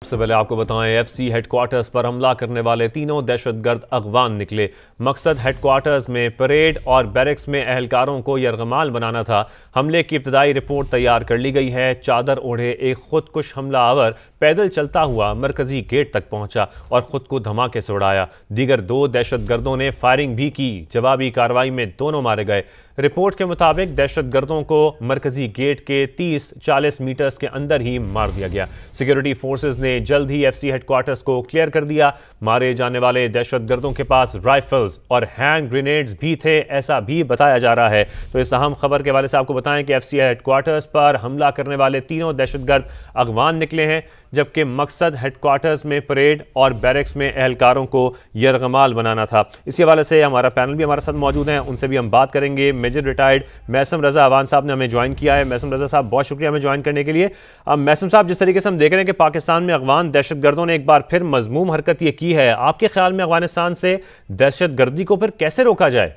سب سے پہلے آپ کو بتائیں ایف سی ہیڈ کوارٹرز پر حملہ کرنے والے تینوں دہشت گرد اغوان نکلے۔ مقصد ہیڈ کوارٹرز میں پریڈ اور بیرکس میں اہلکاروں کو یرغمال بنانا تھا۔ حملے کی ابتدائی رپورٹ تیار کر لی گئی ہے۔ چادر اوڑھے ایک خودکش حملہ آور پیدل چلتا ہوا مرکزی گیٹ تک پہنچا اور خود کو دھماکے سے اڑایا۔ دیگر دو دہشت گردوں نے فائرنگ بھی کی۔ جوابی کارروائی میں دونوں مارے گئے۔ رپورٹ کے مطابق دہشت گردوں کو مرکزی گیٹ کے 30-40 میٹرز کے اندر ہی مار دیا گیا۔ سیکیورٹی فورسز نے جلد ہی ایف سی ہیڈ کوارٹرز کو کلیئر کر دیا۔ مارے جانے والے دہشت گردوں کے پاس رائفلز اور ہینڈ گرینیڈز بھی تھے، ایسا بھی بتایا جا رہا ہے۔ تو اس اہم خبر کے حوالے سے آپ کو بتائیں کہ ایف سی ہیڈ کوارٹرز پر حملہ کرنے والے تینوں دہشت گرد اغوان نکلے ہیں، جبکہ مقصد ہیڈ کوارٹرز میں پریڈ اور بیرکس میں اہلکاروں کو یرغمال بنانا تھا۔ اسی حوالے سے ہمارا پینل بھی ہمارے ساتھ موجود ہیں، ان سے بھی ہم بات کریں گے۔ میجر ریٹائرڈ میثم رضا اوان صاحب نے ہمیں جوائن کیا ہے۔ میثم رضا صاحب بہت شکریہ ہمیں جوائن کرنے کے لیے۔ میثم صاحب، جس طریقے سے ہم دیکھ رہے ہیں کہ پاکستان میں اغوان دہشت گردوں نے ایک بار پھر مذموم حرکت یہ کی ہے، آپ کے خیال میں افغانستان سے دہشت گردی کو پھر کیسے روکا جائے؟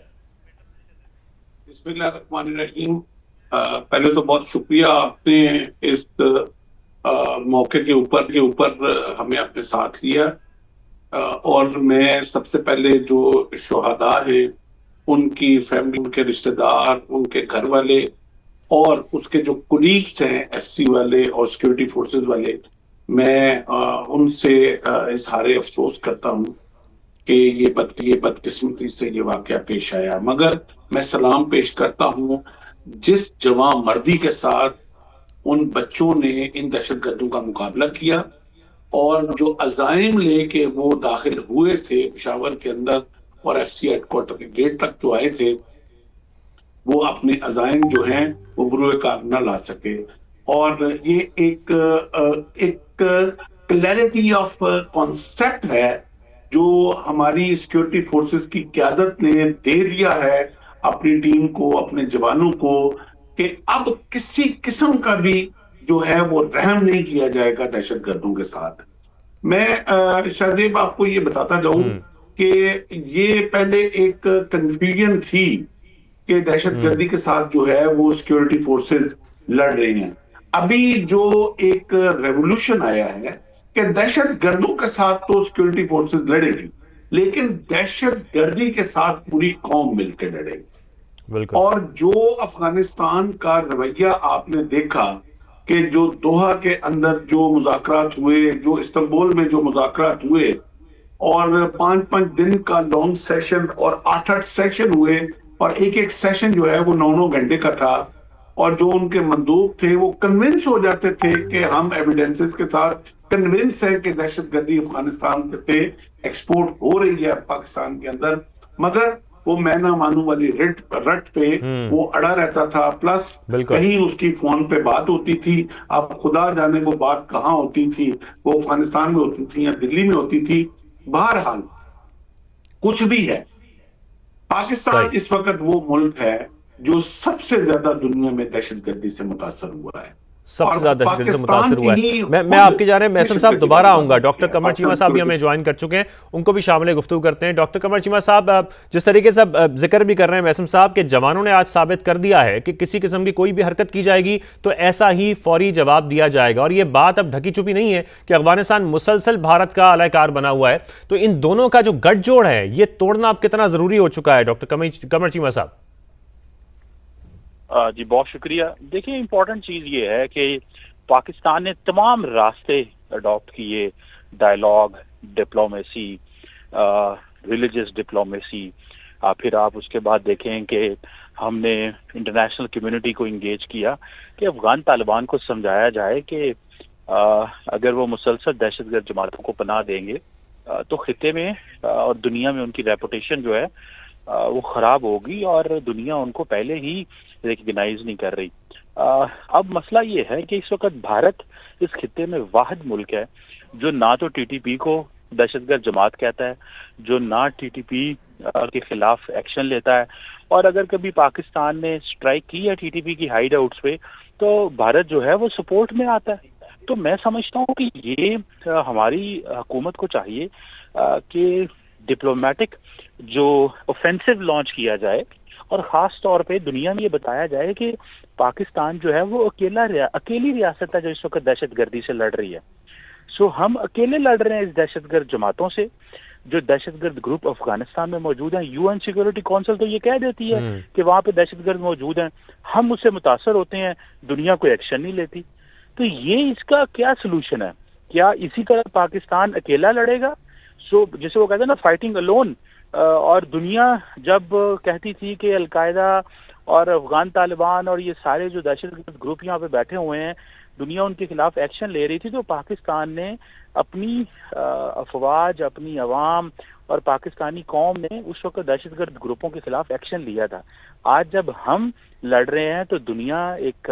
بسم اللہ الرحمن الرحیم۔ پہلے تو بہت شکریہ، آپ نے اس موقع کے اوپر ہمیں اپنے ساتھ لیا، اور میں سب سے پہلے جو شہداء ہیں ان کی فیملی، ان کے رشتہ دار، ان کے گھر والے اور اس کے جو کولیگز ہیں ایف سی والے اور سیکیورٹی فورسز والے، میں ان سے اظہار افسوس کرتا ہوں کہ یہ بدقسمتی سے یہ واقعہ پیش آیا۔ مگر میں سلام پیش کرتا ہوں جس جواں مردی کے ساتھ ان بچوں نے ان دہشت گردوں کا مقابلہ کیا، اور جو عزائم لے کے وہ داخل ہوئے تھے پشاور کے اندر اور ایف سی ہیڈ کوارٹر کے گیٹ تک جو آئے تھے، وہ اپنے عزائم جو ہیں وہ بروئے کار نہ لا سکے۔ اور یہ ایک کلیئرٹی آف کانسیپٹ ہے جو ہماری سیکیورٹی فورسز کی قیادت نے دے دیا ہے اپنی ٹیم کو، اپنے جوانوں کو، کہ اب کسی قسم کا بھی جو ہے وہ رحم نہیں کیا جائے گا دہشت گردوں کے ساتھ۔ میں شاہزیب آپ کو یہ بتاتا جاؤں کہ یہ پہلے ایک کنفیوژن تھی کہ دہشت گردی کے ساتھ جو ہے وہ سیکیورٹی فورسز لڑ رہے ہیں۔ ابھی جو ایک ریولوشن آیا ہے کہ دہشت گردوں کے ساتھ تو سیکیورٹی فورسز لڑے گی، لیکن دہشت گردی کے ساتھ پوری قوم مل کے لڑے گی۔ اور جو افغانستان کا رویہ آپ نے دیکھا کہ جو دوحہ کے اندر جو مذاکرات ہوئے، جو استنبول میں جو مذاکرات ہوئے، اور 5 دن کا لانگ سیشن اور 8 سیشن ہوئے، اور ایک سیشن جو ہے وہ 9 گھنٹے کا تھا، اور جو ان کے مندوب تھے وہ کنونس ہو جاتے تھے کہ ہم ایویڈنسز کے ساتھ کنونس ہے کہ دہشت گردی افغانستان سے ایکسپورٹ ہو رہی ہے پاکستان کے اندر، مگر وہ میں نہ مانوں والی رٹ پہ وہ اڑا رہتا تھا۔ پلس کہیں اس کی فون پہ بات ہوتی تھی، اب خدا جانے وہ بات کہاں ہوتی تھی، وہ افغانستان میں ہوتی تھی یا دلی میں ہوتی تھی۔ بہرحال کچھ بھی ہے، پاکستان اس وقت وہ ملک ہے جو سب سے زیادہ دنیا میں دہشت گردی سے متاثر ہوا ہے، سب سے زیادہ دہشت گردی سے متاثر ہوا ہے۔ میں آپ کی جانب میثم صاحب دوبارہ آؤں گا۔ ڈاکٹر قمر چیمہ صاحب بھی ہمیں جوائن کر چکے ہیں، ان کو بھی شامل گفتگو کرتے ہیں۔ ڈاکٹر قمر چیمہ صاحب، جس طریقے سے ذکر بھی کر رہے ہیں میثم صاحب کہ جوانوں نے آج ثابت کر دیا ہے کہ کسی قسم کی کوئی بھی حرکت کی جائے گی تو ایسا ہی فوری جواب دیا جائے گا، اور یہ بات اب ڈھکی چھپی نہیں ہے کہ افغانستان مسلسل بھارت کا اعلی کار بنا ہوا ہے، تو ان دونوں کا جو گٹھ جوڑ ہے یہ توڑنا اب کتنا ضروری ہو چکا ہے ڈاکٹر قمر چیمہ صاحب؟ جی بہت شکریہ۔ دیکھیں، امپورٹنٹ چیز یہ ہے کہ پاکستان نے تمام راستے اڈاپٹ کیے، ڈائلاگ، ڈپلومیسی، ریلیجس ڈپلومیسی، پھر آپ اس کے بعد دیکھیں کہ ہم نے انٹرنیشنل کمیونٹی کو انگیج کیا کہ افغان طالبان کو سمجھایا جائے کہ اگر وہ مسلسل دہشت گرد جماعتوں کو پناہ دیں گے تو خطے میں اور دنیا میں ان کی ریپوٹیشن جو ہے وہ خراب ہوگی، اور دنیا ان کو پہلے ہی ریکگنائز نہیں کر رہی۔ اب مسئلہ یہ ہے کہ اس وقت بھارت اس خطے میں واحد ملک ہے جو نہ تو ٹی ٹی پی کو دہشت گرد جماعت کہتا ہے، جو نہ ٹی ٹی پی کے خلاف ایکشن لیتا ہے، اور اگر کبھی پاکستان نے اسٹرائک کی ہے ٹی ٹی پی کی ہائیڈ آؤٹس پہ تو بھارت جو ہے وہ سپورٹ میں آتا ہے۔ تو میں سمجھتا ہوں کہ یہ ہماری حکومت کو چاہیے کہ ڈپلومیٹک جو اوفینسو لانچ کیا جائے، اور خاص طور پہ دنیا میں یہ بتایا جائے کہ پاکستان جو ہے وہ اکیلی ریاست ہے جو اس وقت دہشت گردی سے لڑ رہی ہے۔ سو ہم اکیلے لڑ رہے ہیں اس دہشت گرد جماعتوں سے جو دہشت گرد گروپ افغانستان میں موجود ہیں. یو این سیکورٹی کونسل تو یہ کہہ دیتی ہے کہ وہاں پہ دہشت گرد موجود ہیں, ہم اس سے متاثر ہوتے ہیں, دنیا کوئی ایکشن نہیں لیتی. تو یہ اس کا کیا سلوشن ہے؟ کیا اسی طرح پاکستان اکیلا لڑے گا؟ سو جسے وہ کہتے ہیں نا فائٹنگ الون, اور دنیا جب کہتی تھی کہ القاعدہ اور افغان طالبان اور یہ سارے جو دہشت گرد گروپ یہاں پہ بیٹھے ہوئے ہیں, دنیا ان کے خلاف ایکشن لے رہی تھی, تو پاکستان نے اپنی افواج, اپنی عوام اور پاکستانی قوم نے اس وقت دہشت گرد گروپوں کے خلاف ایکشن لیا تھا. آج جب ہم لڑ رہے ہیں تو دنیا ایک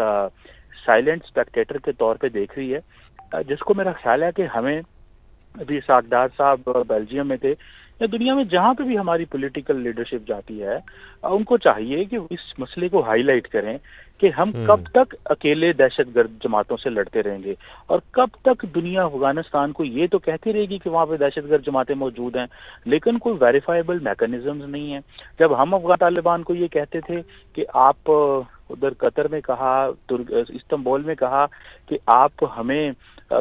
سائلنٹ اسپیکٹیٹر کے طور پہ دیکھ رہی ہے, جس کو میرا خیال ہے کہ ہمیں ابھی ساکدار صاحب بیلجیم میں تھے, یا دنیا میں جہاں پہ بھی ہماری پولیٹیکل لیڈرشپ جاتی ہے, ان کو چاہیے کہ اس مسئلے کو ہائی لائٹ کریں کہ ہم کب تک اکیلے دہشت گرد جماعتوں سے لڑتے رہیں گے, اور کب تک دنیا افغانستان کو یہ تو کہتی رہے گی کہ وہاں پہ دہشت گرد جماعتیں موجود ہیں لیکن کوئی ویریفائبل میکانزمز نہیں ہیں. جب ہم افغان طالبان کو یہ کہتے تھے کہ آپ ادھر قطر میں کہا, استنبول میں کہا کہ آپ ہمیں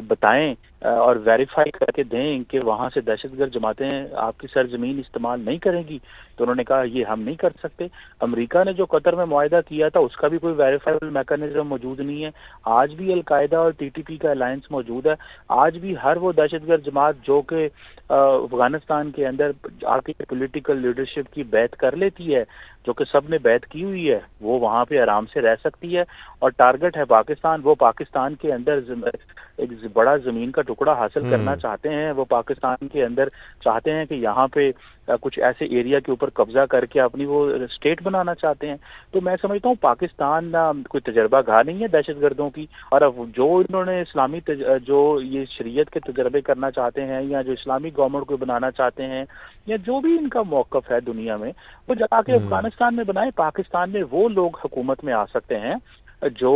بتائیں اور ویریفائی کر کے دیں کہ وہاں سے دہشت گرد جماعتیں آپ کی سرزمین استعمال نہیں کریں گی, تو انہوں نے کہا یہ ہم نہیں کر سکتے. امریکہ نے جو قطر میں معاہدہ کیا تھا اس کا بھی کوئی ویریفائبل میکانزم موجود نہیں ہے. آج بھی القاعدہ اور ٹی ٹی پی کا الائنس موجود ہے. آج بھی ہر وہ دہشت گرد جماعت جو کہ افغانستان کے اندر آ کے پولیٹیکل لیڈرشپ کی بیعت کر لیتی ہے, جو کہ سب نے بیعت کی ہوئی ہے, وہ وہاں پہ آرام سے رہ سکتی ہے, اور ٹارگٹ ہے پاکستان. وہ پاکستان کے اندر ایک بڑا زمین کا ٹکڑا حاصل کرنا چاہتے ہیں, وہ پاکستان کے اندر چاہتے ہیں کہ یہاں پہ کچھ ایسے ایریا کے اوپر قبضہ کر کے اپنی وہ اسٹیٹ بنانا چاہتے ہیں. تو میں سمجھتا ہوں پاکستان کوئی تجربہ گاہ نہیں ہے دہشت گردوں کی, اور اب جو انہوں نے اسلامی جو یہ شریعت کے تجربے کرنا چاہتے ہیں, یا جو اسلامی گورنمنٹ کو بنانا چاہتے ہیں, یا جو بھی ان کا موقف ہے دنیا میں, وہ جا کے افغانستان میں بنائے. پاکستان میں وہ لوگ حکومت میں آ سکتے ہیں جو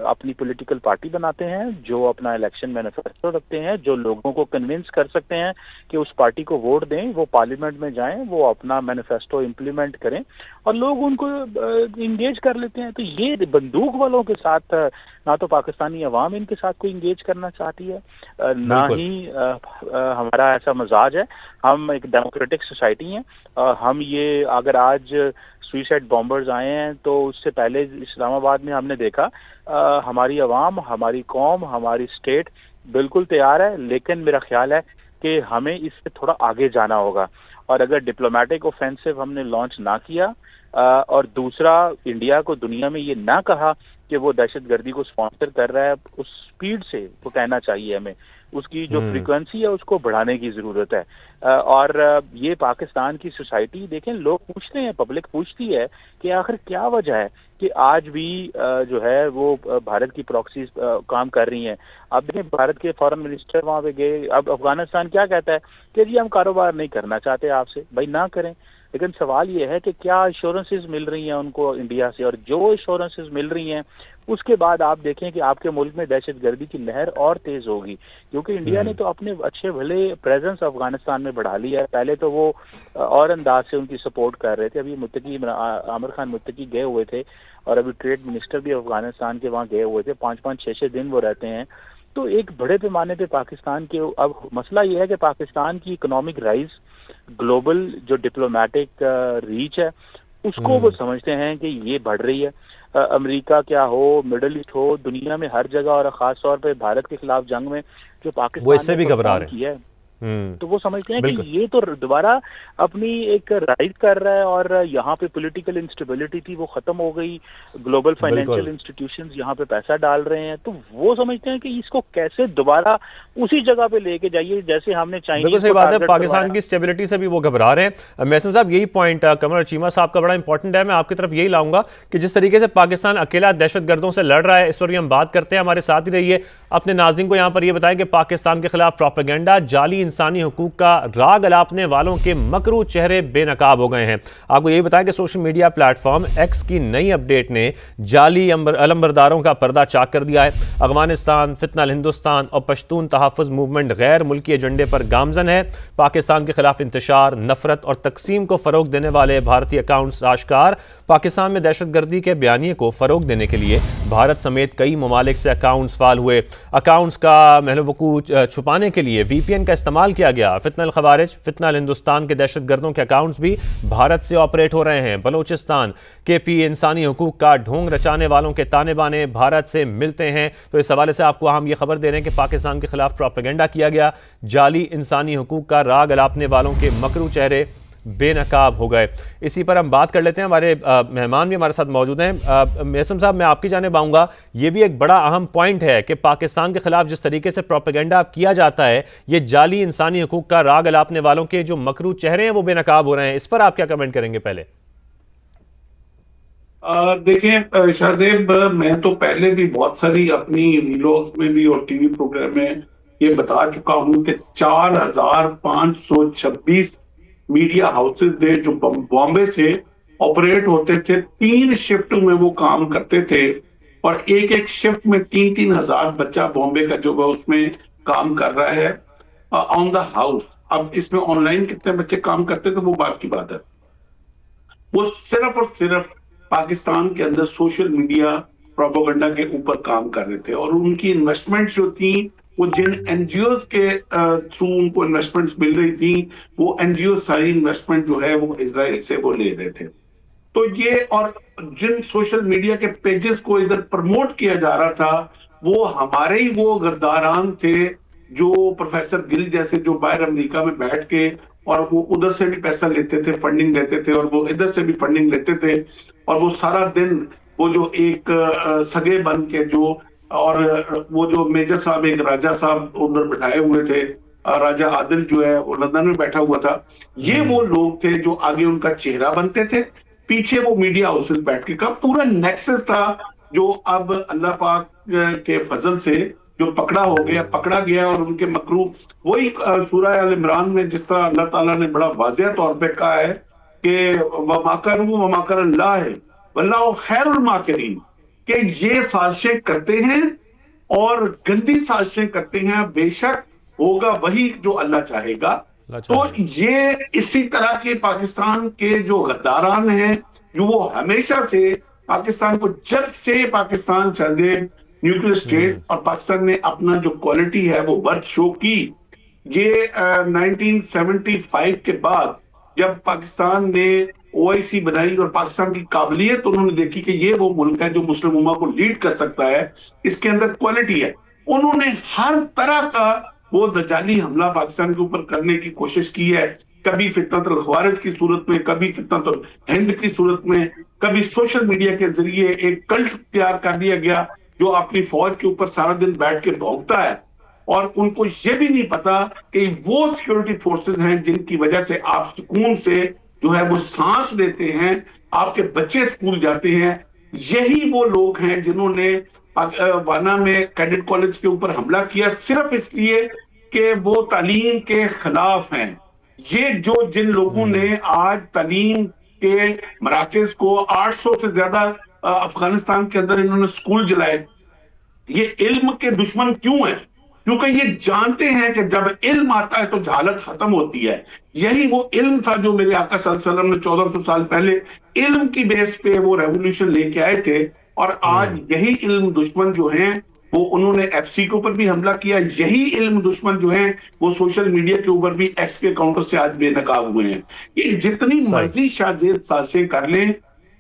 اپنی پولیٹیکل پارٹی بناتے ہیں, جو اپنا الیکشن مینیفیسٹو رکھتے ہیں, جو لوگوں کو کنونس کر سکتے ہیں کہ اس پارٹی کو ووٹ دیں, وہ پارلیمنٹ میں جائیں, وہ اپنا مینیفیسٹو امپلیمنٹ کریں, اور لوگ ان کو انگیج کر لیتے ہیں. تو یہ بندوق والوں کے ساتھ نہ تو پاکستانی عوام ان کے ساتھ کوئی انگیج کرنا چاہتی ہے, نہ ہی ہمارا ایسا مزاج ہے. ہم ایک ڈیموکریٹک سوسائٹی ہیں. ہم یہ اگر آج سوئسائڈ بامبرز آئے ہیں تو اس سے پہلے اسلام آباد میں ہم نے دیکھا ہماری عوام, ہماری قوم, ہماری اسٹیٹ بالکل تیار ہے, لیکن میرا خیال ہے کہ ہمیں اس سے تھوڑا آگے جانا ہوگا. اور اگر ڈپلومیٹک اوفینسو ہم نے لانچ نہ کیا, اور دوسرا انڈیا کو دنیا میں یہ نہ کہا کہ وہ دہشت گردی کو اسپانسر کر رہا ہے, اس سپیڈ سے وہ کہنا چاہیے ہمیں, اس کی جو فریکوینسی ہے اس کو بڑھانے کی ضرورت ہے. اور یہ پاکستان کی سوسائٹی دیکھیں, لوگ پوچھتے ہیں, پبلک پوچھتی ہے کہ آخر کیا وجہ ہے کہ آج بھی جو ہے وہ بھارت کی پراکسیز کام کر رہی ہیں. اب دیکھیں بھارت کے فارن منسٹر وہاں پہ گئے, اب افغانستان کیا کہتا ہے کہ جی ہم کاروبار نہیں کرنا چاہتے آپ سے. بھائی نہ کریں, لیکن سوال یہ ہے کہ کیا ایشورنسز مل رہی ہیں ان کو انڈیا سے, اور جو ایشورنسز مل رہی ہیں اس کے بعد آپ دیکھیں کہ آپ کے ملک میں دہشت گردی کی لہر اور تیز ہوگی, کیونکہ انڈیا نے تو اپنے اچھے بھلے پریزنس افغانستان میں بڑھا لیا ہے. پہلے تو وہ اور انداز سے ان کی سپورٹ کر رہے تھے. ابھی متقی عامر خان متقی گئے ہوئے تھے, اور ابھی ٹریڈ منسٹر بھی افغانستان کے وہاں گئے ہوئے تھے, 5-6 دن وہ رہتے ہیں. تو ایک بڑے پیمانے پہ پاکستان کے اب مسئلہ یہ ہے کہ پاکستان کی اکنامک رائز, گلوبل جو ڈپلومیٹک ریچ ہے, اس کو وہ سمجھتے ہیں کہ یہ بڑھ رہی ہے. امریکہ کیا ہو, مڈل ایسٹ ہو, دنیا میں ہر جگہ, اور خاص طور پہ بھارت کے خلاف جنگ میں جو پاکستان نے پرفارم کیا ہے, تو وہ سمجھتے ہیں کہ یہ تو دوبارہ اپنی ایک رائز کر رہا ہے, اور یہاں پہ پولیٹیکل انسٹیبلٹی تھی وہ ختم ہو گئی, گلوبل فائنینشیل انسٹیٹیوشنز یہاں پہ پیسہ ڈال رہے ہیں. تو وہ سمجھتے ہیں کہ اس کو کیسے دوبارہ اسی جگہ پہ لے کے جائیے جیسے ہم نے چائنیز. بالکل صحیح بات ہے, پاکستان کی اسٹیبلٹی سے بھی وہ گھبرا رہے ہیں. محسن صاحب یہی پوائنٹ قمر چیمہ صاحب کا بڑا امپورٹنٹ ہے, میں آپ کی طرف یہی لاؤں گا کہ جس طریقے سے پاکستان اکیلا دہشت گردوں سے لڑ رہا ہے, اس پر بھی ہم بات کرتے ہیں. ہمارے ساتھ ہی رہیے, اپنے ناظرین کو یہاں پر یہ بتائیں کہ پاکستان کے خلاف پروپیگنڈا, جعلی انسانی حقوق کا راگ الاپنے والوں کے مکروہ چہرے بے نقاب ہو گئے ہیں۔ آپ کو یہی بتایا کہ social media plate form x کی نئی اپڈیٹ نے جعلی علمبرداروں کا پردہ چاک کر دیا ہے۔ افغانستان، فتنہ الہندوستان اور پشتون تحفظ موومنٹ غیر ملکی ایجنڈے پر گامزن ہے۔ پاکستان کے خلاف انتشار، نفرت اور تقسیم کو فروغ دینے والے بھارتی اکاؤنٹس آشکار۔ پاکستان میں دہشت گردی کے بیانیے کو فروغ دینے کے لیے بھارت سمیت کئی ممالک سے اکاؤنٹس فعال ہوئے۔ اکاؤنٹس کا محل وقوع چھپانے کے لیے وی پی این کا استعمال کیا گیا۔ فتنہ الخوارج، فتنہ الہندوستان کے دہشت گردوں کے اکاؤنٹس بھی بھارت سے آپریٹ ہو رہے ہیں۔ بلوچستان کے پی انسانی حقوق کا ڈھونگ رچانے والوں کے تانے بانے بھارت سے ملتے ہیں۔ تو اس حوالے سے آپ کو ہم یہ خبر دے رہے ہیں کہ پاکستان کے خلاف پروپیگنڈا کیا گیا، جعلی انسانی حقوق کا راگ الاپنے والوں کے مکروہ چہرے بے نقاب ہو گئے۔ اسی پر ہم بات کر لیتے ہیں، ہمارے مہمان بھی ہمارے ساتھ موجود ہیں۔ میسم صاحب، میں آپ کی جانب آؤں گا، یہ بھی ایک بڑا اہم پوائنٹ ہے کہ پاکستان کے خلاف جس طریقے سے پروپیگنڈا کیا جاتا ہے، یہ جعلی انسانی حقوق کا راگ الاپنے والوں کے جو مکروہ چہرے ہیں وہ بے نقاب ہو رہے ہیں۔ اس پر آپ کیا کمنٹ کریں گے؟ پہلے دیکھیں شاہزیب، میں تو پہلے بھی بہت ساری اپنی ویلوگز میں بھی اور ٹی وی پروگرام میں یہ بتا چکا ہوں کہ 4526 میڈیا ہاؤسز تھے جو بامبے سے آپریٹ ہوتے تھے۔ 3 شفٹ میں وہ کام کرتے تھے اور ایک شفٹ میں 3,000 بچہ بامبے کا جو اس میں کام کر رہا ہے آن دا ہاؤس۔ اب اس میں آن لائن کتنے بچے کام کرتے تھے وہ بات کی بات ہے۔ وہ صرف اور صرف پاکستان کے اندر سوشل میڈیا پروپیگنڈا کے اوپر کام کر رہے تھے، اور ان کی انویسٹمنٹ جو تھیں وہ جن این جی اوز کے تھرو ان کو انویسٹمنٹس مل رہی تھیں، وہ این جی او ساری انویسٹمنٹ جو ہے وہ اسرائیل سے وہ لے رہے تھے۔ تو یہ، اور جن سوشل میڈیا کے پیجز کو ادھر پروموٹ کیا جا رہا تھا وہ ہمارے ہی وہ غداران تھے جو پروفیسر گل جیسے جو باہر امریکہ میں بیٹھ کے، اور وہ ادھر سے بھی پیسہ لیتے تھے، فنڈنگ لیتے تھے، اور وہ ادھر سے بھی فنڈنگ لیتے تھے، اور وہ سارا دن وہ جو ایک سگے بن کے جو، اور وہ جو میجر صاحب ایک راجہ صاحب ادھر بٹھائے ہوئے تھے، راجہ عادل جو ہے وہ لندن میں بیٹھا ہوا تھا، یہ وہ لوگ تھے جو آگے ان کا چہرہ بنتے تھے، پیچھے وہ میڈیا ہاؤسز بیٹھ کے کا پورا نیکسس تھا جو اب اللہ پاک کے فضل سے جو پکڑا گیا اور ان کے مکروہ، وہی سورہ آل عمران میں جس طرح اللہ تعالیٰ نے بڑا واضح طور پہ کہا ہے کہ وَمَاكَرُوا وَمَاكَرَ اللَّهِ وَاللَّهُ خَيْرُ الْمَاكِرِينَ، کہ یہ سازشیں کرتے ہیں اور گندی سازشیں کرتے ہیں، بے شک ہوگا وہی جو اللہ چاہے گا۔ تو یہ اسی طرح کے پاکستان کے جو غداران ہیں جو وہ ہمیشہ سے پاکستان کو، جب سے پاکستان چلے نیوکلیر اسٹیٹ اور پاکستان نے اپنا جو کوالٹی ہے وہ برتھ شو کی، یہ 1975 کے بعد جب پاکستان نے او آئی سی بنائی اور پاکستان کی قابلیت انہوں نے دیکھی کہ یہ وہ ملک ہے جو مسلم امہ کو لیڈ کر سکتا ہے، اس کے اندر کوالٹی ہے، انہوں نے ہر طرح کا وہ دجالی حملہ پاکستان کے اوپر کرنے کی کوشش کی ہے، کبھی فتنۃ الخوارج کی صورت میں، کبھی فتنۃ الہند کی صورت میں، کبھی سوشل میڈیا کے ذریعے ایک کلٹ تیار کر دیا گیا جو اپنی فوج کے اوپر سارا دن بیٹھ کے بھونکتا ہے، اور ان کو یہ بھی نہیں پتا کہ وہ سیکورٹی فورسز ہیں جن کی وجہ سے آپ سکون سے جو ہے وہ سانس لیتے ہیں، آپ کے بچے اسکول جاتے ہیں۔ یہی وہ لوگ ہیں جنہوں نے وانا میں کیڈٹ کالج کے اوپر حملہ کیا صرف اس لیے کہ وہ تعلیم کے خلاف ہیں۔ یہ جن لوگوں نے آج تعلیم کے مراکز کو 800 سے زیادہ افغانستان کے اندر انہوں نے اسکول جلائے، یہ علم کے دشمن کیوں ہیں؟ کیونکہ یہ جانتے ہیں کہ جب علم آتا ہے تو جہالت ختم ہوتی ہے۔ یہی وہ علم تھا جو میرے آقا صلی اللہ علیہ وسلم نے 1400 سال پہلے علم کی بیس پہ وہ ریولوشن لے کے آئے تھے، اور آج یہی علم دشمن جو ہیں وہ انہوں نے ایف سی کے اوپر بھی حملہ کیا، یہی علم دشمن جو ہیں وہ سوشل میڈیا کے اوپر بھی ایکس کے اکاؤنٹر سے آج بے نقاب ہوئے ہیں۔ یہ جتنی مرضی شاذ سازشیں کر لیں،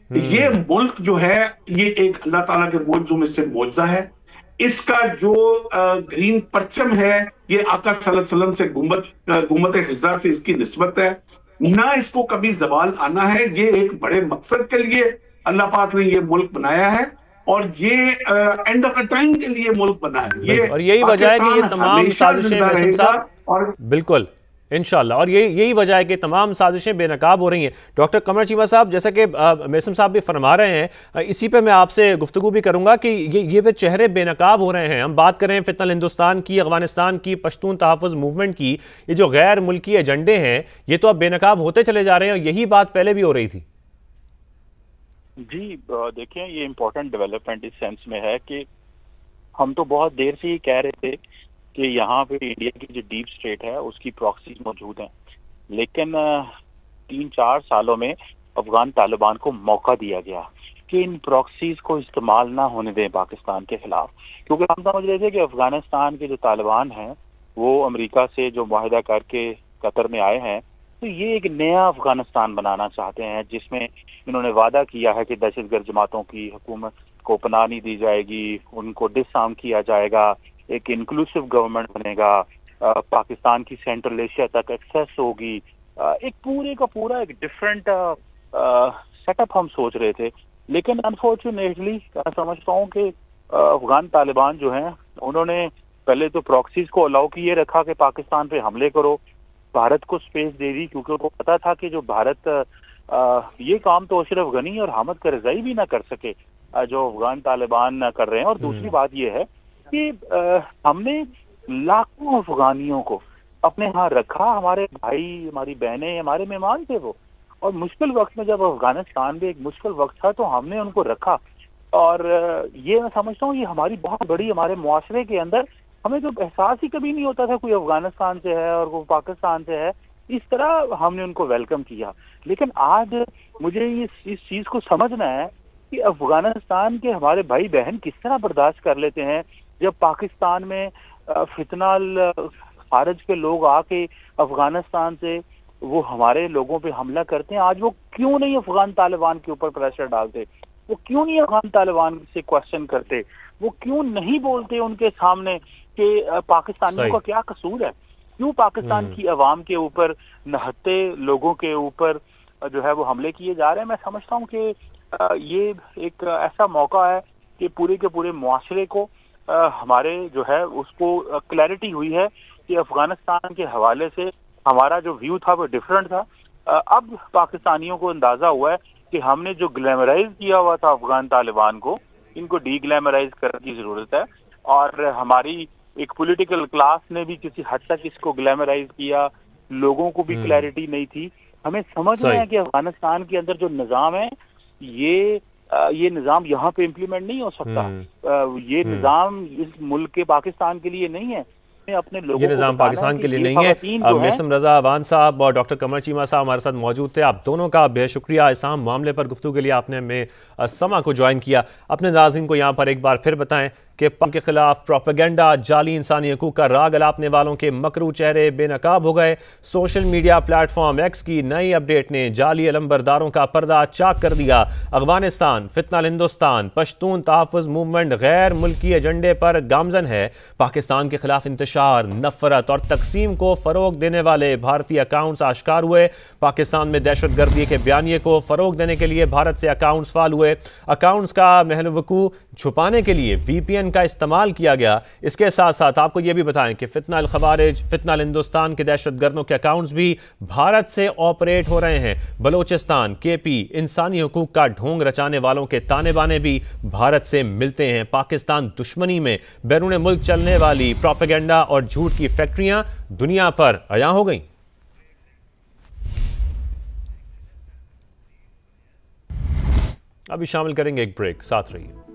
یہ ملک جو ہے یہ ایک اللہ تعالیٰ کے معجزوں میں سے معجزہ ہے۔ اس کا جو گرین پرچم ہے یہ آقا صلی اللہ علیہ وسلم سے گنبد خضرا سے اس کی نسبت ہے، نہ اس کو کبھی زوال آنا ہے۔ یہ ایک بڑے مقصد کے لیے اللہ پاک نے یہ ملک بنایا ہے، اور یہ اینڈ آف اے ٹائم کے لیے ملک بنا ہے، اور یہی وجہ ہے کہ یہ تمام سازشیں بالکل انشاءاللہ، اور یہی وجہ ہے کہ تمام سازشیں بے نقاب ہو رہی ہیں۔ ڈاکٹر قمر چیمہ صاحب، جیسا کہ میثم صاحب بھی فرما رہے ہیں، اسی پہ میں آپ سے گفتگو بھی کروں گا کہ یہ پہ چہرے بے نقاب ہو رہے ہیں۔ ہم بات کریں فتنہ الہندوستان کی، افغانستان کی، پشتون تحفظ موومنٹ کی، یہ جو غیر ملکی ایجنڈے ہیں یہ تو اب بے نقاب ہوتے چلے جا رہے ہیں، اور یہی بات پہلے بھی ہو رہی تھی۔ جی دیکھیں، یہ امپورٹنٹ ڈیولپمنٹ اس سینس میں ہے کہ ہم تو بہت دیر سے ہی کہہ رہے تھے کہ یہاں پہ انڈیا کی جو ڈیپ اسٹیٹ ہے اس کی پراکسیز موجود ہیں، لیکن 3-4 سالوں میں افغان طالبان کو موقع دیا گیا کہ ان پراکسیز کو استعمال نہ ہونے دیں پاکستان کے خلاف، کیونکہ ہم سمجھ رہے تھے کہ افغانستان کے جو طالبان ہیں وہ امریکہ سے جو معاہدہ کر کے قطر میں آئے ہیں، تو یہ ایک نیا افغانستان بنانا چاہتے ہیں جس میں انہوں نے وعدہ کیا ہے کہ دہشت گرد جماعتوں کی حکومت کو پناہ نہیں دی جائے گی، ان کو ڈس آرم کیا جائے گا، ایک انکلوسیو گورنمنٹ بنے گا، پاکستان کی سینٹرل ایشیا تک ایکسیس ہوگی، ایک پورے کا پورا ایک ڈفرینٹ سیٹ اپ ہم سوچ رہے تھے۔ لیکن انفارچونیٹلی میں سمجھتا ہوں کہ افغان طالبان جو ہیں انہوں نے پہلے تو پراکسیز کو الاؤ کیے رکھا کہ پاکستان پہ حملے کرو، بھارت کو سپیس دے دی، کیونکہ ان کو پتا تھا کہ جو بھارت یہ کام تو اشرف غنی اور حامد کرزئی بھی نہ کر سکے جو افغان طالبان کر رہے ہیں۔ اور دوسری بات یہ ہے کہ ہم نے لاکھوں افغانیوں کو اپنے ہاں رکھا، ہمارے بھائی، ہماری بہنیں، ہمارے مہمان تھے وہ، اور مشکل وقت میں جب افغانستان بھی ایک مشکل وقت تھا تو ہم نے ان کو رکھا، اور یہ میں سمجھتا ہوں یہ ہماری بہت بڑی، ہمارے معاشرے کے اندر ہمیں تو احساس ہی کبھی نہیں ہوتا تھا کوئی افغانستان سے ہے اور کوئی پاکستان سے ہے، اس طرح ہم نے ان کو ویلکم کیا۔ لیکن آج مجھے اس چیز کو سمجھنا ہے کہ افغانستان کے ہمارے بھائی بہن کس طرح برداشت کر لیتے ہیں جب پاکستان میں فتنہ خارج کے لوگ آ کے افغانستان سے وہ ہمارے لوگوں پہ حملہ کرتے ہیں۔ آج وہ کیوں نہیں افغان طالبان کے اوپر پریشر ڈالتے، وہ کیوں نہیں افغان طالبان سے کوشچن کرتے، وہ کیوں نہیں بولتے ان کے سامنے کہ پاکستانیوں کا کیا قصور ہے، کیوں پاکستان کی عوام کے اوپر، نہتے لوگوں کے اوپر جو ہے وہ حملے کیے جا رہے ہیں۔ میں سمجھتا ہوں کہ یہ ایک ایسا موقع ہے کہ پورے کے پورے معاشرے کو ہمارے جو ہے اس کو کلیئرٹی ہوئی ہے کہ افغانستان کے حوالے سے ہمارا جو ویو تھا وہ ڈفرینٹ تھا۔ اب پاکستانیوں کو اندازہ ہوا ہے کہ ہم نے جو گلیمرائز کیا ہوا تھا افغان طالبان کو، ان کو ڈی گلیمرائز کرنے کی ضرورت ہے، اور ہماری ایک پولیٹیکل کلاس نے بھی کسی حد تک اس کو گلیمرائز کیا، لوگوں کو بھی کلیئرٹی نہیں تھی۔ ہمیں سمجھنا ہے کہ افغانستان کے اندر جو نظام ہے یہ نظام یہاں پہ امپلیمنٹ نہیں ہو سکتا، یہ نظام اس ملک کے پاکستان کے لیے نہیں ہے، اپنے لوگوں یہ نظام پاکستان کے لیے نہیں ہے۔ میثم رضا اوان صاحب اور ڈاکٹر قمر چیمہ صاحب ہمارے ساتھ موجود تھے، آپ دونوں کا بے شکریہ اس اہم معاملے پر گفتگو کے لیے آپ نے ہمیں سما کو جوائن کیا۔ اپنے ناظرین کو یہاں پر ایک بار پھر بتائیں کہ پاک کے خلاف پروپیگنڈا، جعلی انسانی حقوق کا راگ الاپنے والوں کے مکروہ چہرے بے نقاب ہو گئے۔ Social media plate form x کی نئی اپڈیٹ نے جعلی علمبرداروں کا پردہ چاک کر دیا۔ افغانستان، فتنہ الہندوستان، پشتون تحفظ موومنٹ غیر ملکی ایجنڈے پر گامزن ہے۔ پاکستان کے خلاف انتشار، نفرت اور تقسیم کو فروغ دینے والے بھارتی اکاؤنٹس آشکار ہوئے۔ پاکستان میں دہشت گردی کے بیانیے کو فروغ دینے کے لیے بھارت سے اکاؤنٹس فعال ہوئے۔ اکاؤنٹس کا محل وقوع چھپانے کے لیے وی پی این کا استعمال کیا گیا۔ اس کے ساتھ ساتھ آپ کو یہ بھی بتائیں کہ فتنہ الخوارج، فتنہ الہندوستان کے دہشت گردوں کے اکاؤنٹس بھی بھارت سے آپریٹ ہو رہے ہیں۔ بلوچستان، کے پی، انسانی حقوق کا ڈھونگ رچانے والوں کے تانے بانے بھی بھارت سے ملتے ہیں۔ پاکستان دشمنی میں بیرون ملک چلنے والی پروپیگنڈا اور جھوٹ کی فیکٹریاں دنیا پر عیاں ہو گئیں۔ ابھی شامل کریں گے ایک بریک، ساتھ رہیے۔